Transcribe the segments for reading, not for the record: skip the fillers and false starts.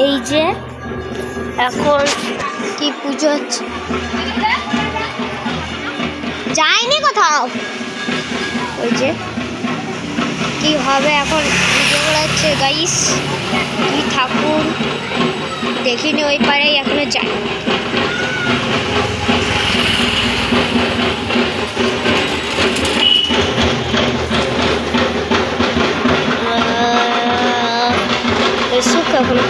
এই যে এখন কি পুজো হচ্ছে, যায়নি কোথাও। ওই যে কি হবে এখন ভিডিও করা হচ্ছে গাইস, কি ঠাকুর দেখিনি ওই পারেই এখনো যাই। সুখ এখনো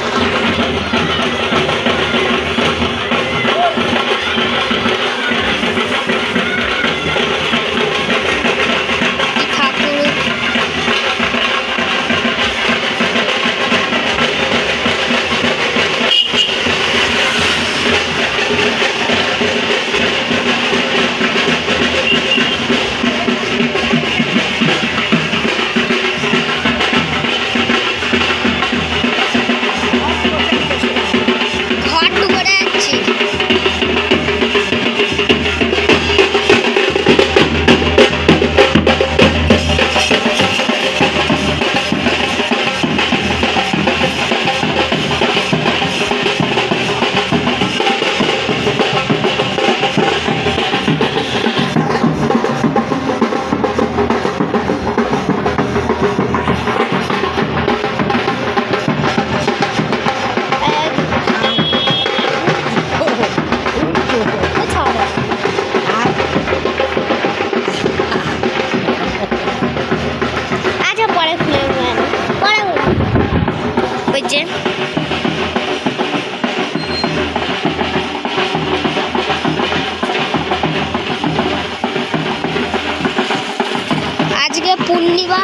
আজকে পূর্ণিমা,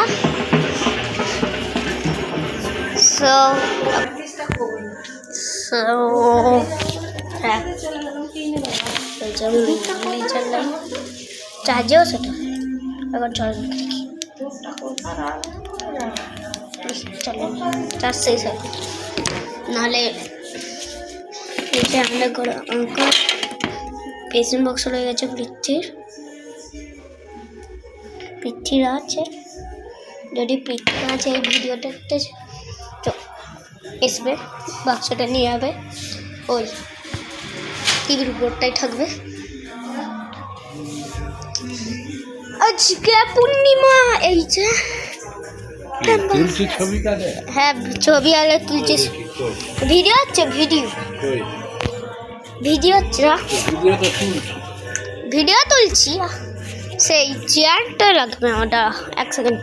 চার্জেও সেটা এখন চল চার্জ শেষ হয় নাহলে আমাদের ঘরে অঙ্কর পেশেন্ট বক্স রয়ে গেছে পৃথ্বীর আছে। যদি পৃথ্বী আছে এই ভিডিওটা আসবে, বাক্সটা নিয়ে যাবে, ওই টিভির উপরটাই থাকবে। আজকে পূর্ণিমা, এই যে হ্যাঁ ছবি আলে তুলছি, ভিডিও হচ্ছে ভিডিও হচ্ছে না, ভিডিও তুলছি। সেই চেয়ারটা লাগবে ওটা, এক সেকেন্ড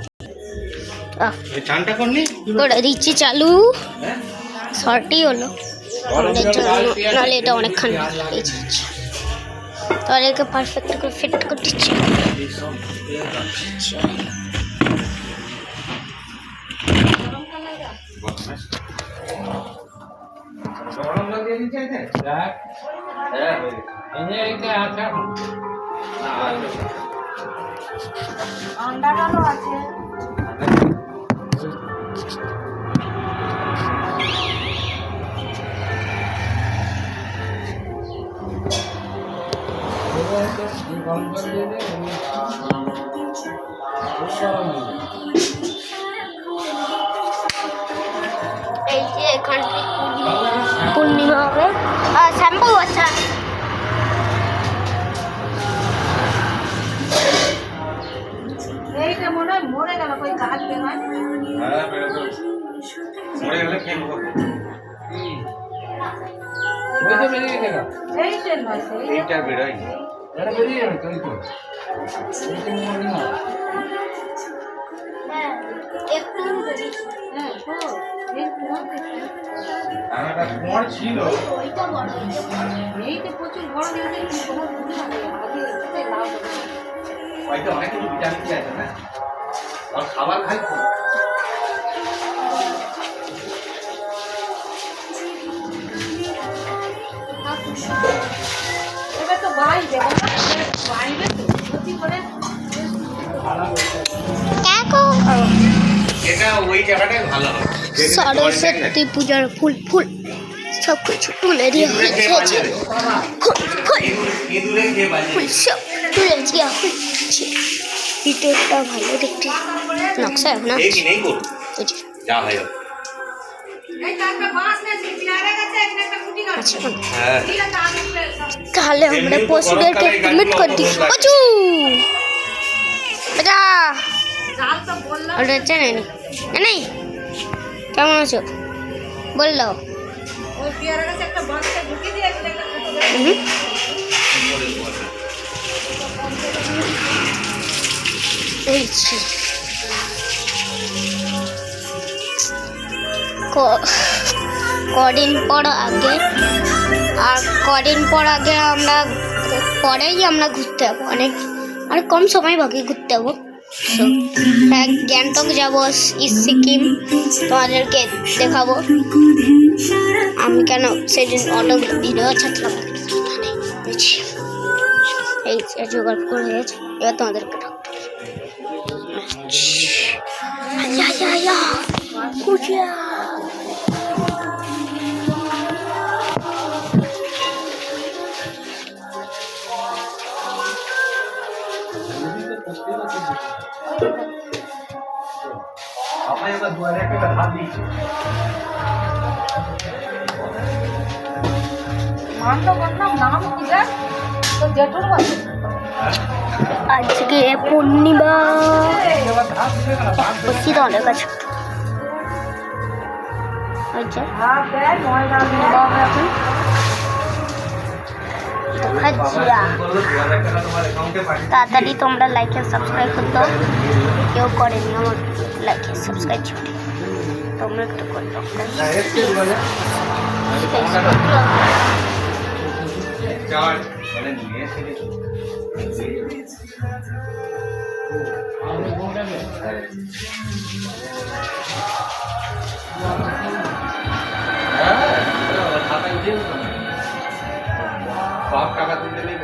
করে দিচ্ছি চালু। শর্টই হলো নাহলে এটা অনেকখানি তাহলে একে পারফেক্ট করে ফিট করে দিচ্ছি। আন্ডারও আছে। এই যে এখানটি পূর্ণিমা হবে, শ্যাম্পু আচ্ছা এইটা মনে হয় মরে গেল, কই কাজ বের হয়, মরে গেলে কি হবে, ওই তো বেরিয়ে গেল, এইটা নয় এইটা বের হয়, এটা বেরিয়ে যাবে তুই তো এইটা মরে না, হ্যাঁ একটু বেরিয়ে, হ্যাঁ তো একটু আরেকটা কোণ ছিল ওইটা বড়, এইটা প্রচুর বড় দিয়েছে, কি কোনো বুদ্ধি না আগে এটাতে লাভ হবে, ওইটা অনেক কিছু ভিটামিন আছে না, আর খাবার খাই তো এবার তো বাইবে বাইবে তো সত্যি করে দেখো, এটা ওই জায়গাটাই ভালো হবে। সরস্বতী পূজার ফুল সব কিছু তুলে দিয়ে হয়েছে, ফুল সব তুলে দেওয়া হচ্ছে। ভিতরটা ভালো দেখতে, নকশা না যা হয় আচ্ছা, তাহলে আমরা পশুদেরকে মিট করে দিই। পশু এটা ওটা চেনে নেই। কেমন আছো বললো? কদিন পর আগে আমরা পরেই আমরা ঘুরতে যাবো, অনেক কম সময় বাকি ঘুরতে যাবো। গ্যাংটক যাবো, সিকিম তোমাদেরকে দেখাবো। আমি কেন সেদিন অটো ভিডিও ছাড়লাম, এই জোগাড় করে গেছে, এবার তোমাদেরকে আজকে পূর্ণিমা অনেক আছে। তাড়াতাড়ি তোমরা লাইক আর সাবস্ক্রাইব করতে, কেউ করেনি আমার লাইক আর সাবস্ক্রাইব ছুটি, তোমরা একটু করে দাও। টাকা তুলতে নেই।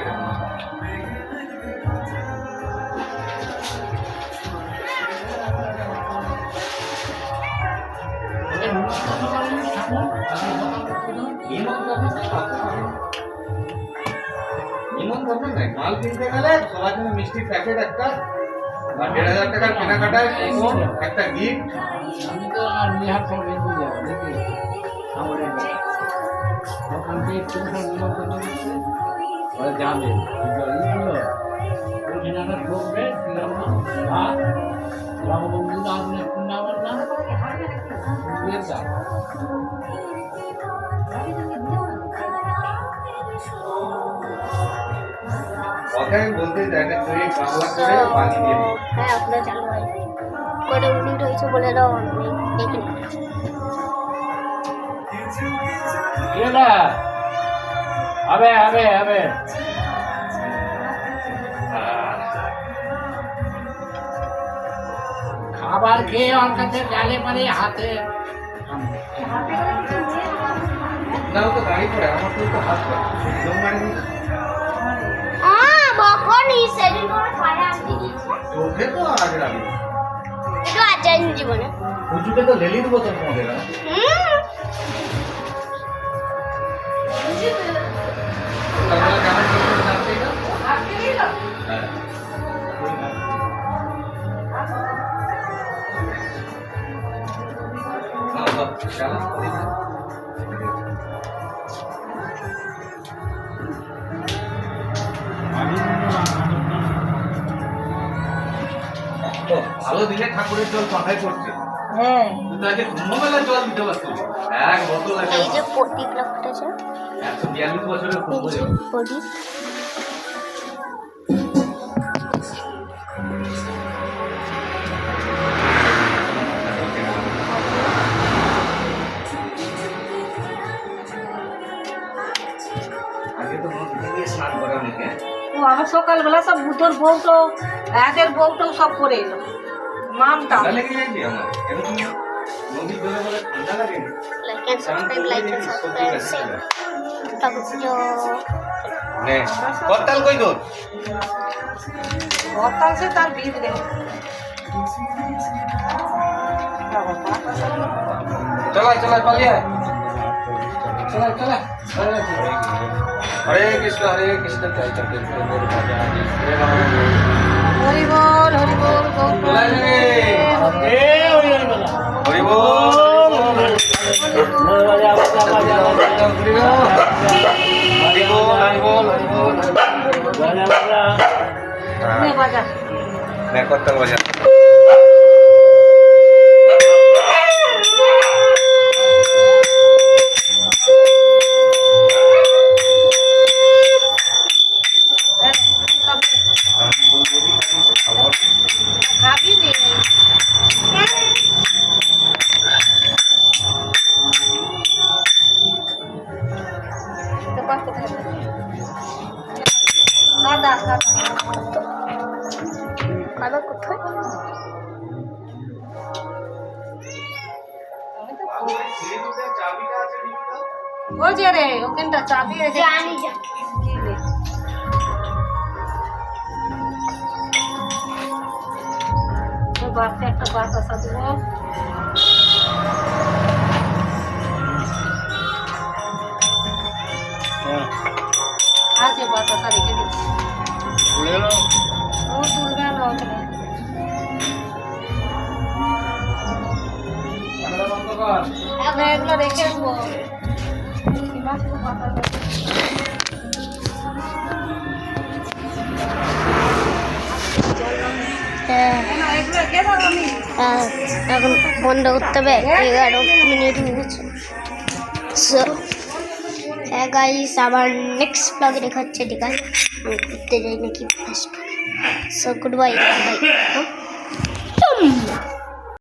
নিমন্ত্রণ নাই, মাল কিনতে গেলে সবার জন্য মিষ্টির প্যাকেট একটা, 1,500 টাকার কেনাকাটায় একটা গিফট। আমি তো আর নিহার সব বেঁধে যাবো দেখি আমাদের ওখান থেকে একটু নিমন্ত্রণ দিচ্ছে, ওরা যাবে ওইখানে ঢুকবে রামবন্ধু আপনার নামের নাম বলতে জায়গা তুই বাংলা করে পানি দিয়ে দিই। হ্যাঁ আপনার চালু হয় করে উনি রয়েছে বলে দাও, আমি দেখি না আবে আবে আবে খাবার খেয়ে ওর কাছে জালে পারে হাতে না, তো গাড়ি পড়ে আমার তো হাত চোখে তো আগে লাগে একটু আচার জীবনে পুজোকে তো লেলি দেবো তোর মধ্যে না ভালো দিনে ঠাকুরের জল মাথায় পড়ছে। হ্যাঁ কিন্তু আজকে কুম্ভমেলার জল দিতে পারছি এক বোতল। এই যে প্রদীপ রাখতেছে 142 বছরের কুম্ভমেলা প্রদীপ। আবার সকালবেলা সব বুধর বউটো একের বউটো সব করে এলো মামটা করতাল কই তোর করতাল সে তার বিদ রে চলাই চলাই পালিয়ে হরে কৃষ্ণ জয় চন্দ্রেশ্বর ভজা হরে রাম। হরি বল গৌর চলাই যাবে। হরি বল বাজা मैं करता बजा খাবি নি দাদা কাদা কোথায়? ওই যে রে ওখানটা চাবি রেখে জানি যা কি রে ওই বাপকে একটা বাতাসা দেবো আছে বাতাসা রেখে দিচ্ছি ও তুলবে না ওখানে আমরা এগুলো রেখে দেবো এখন বন্ধ করতে হবে 11 মিনিট হয়ে গেছে সো হ্যাঁ গাইস আবার নেক্সট ব্লগে দেখাচ্ছে ঠিক আছে আমি ঘুরতে যাই নাকি first so good bye bye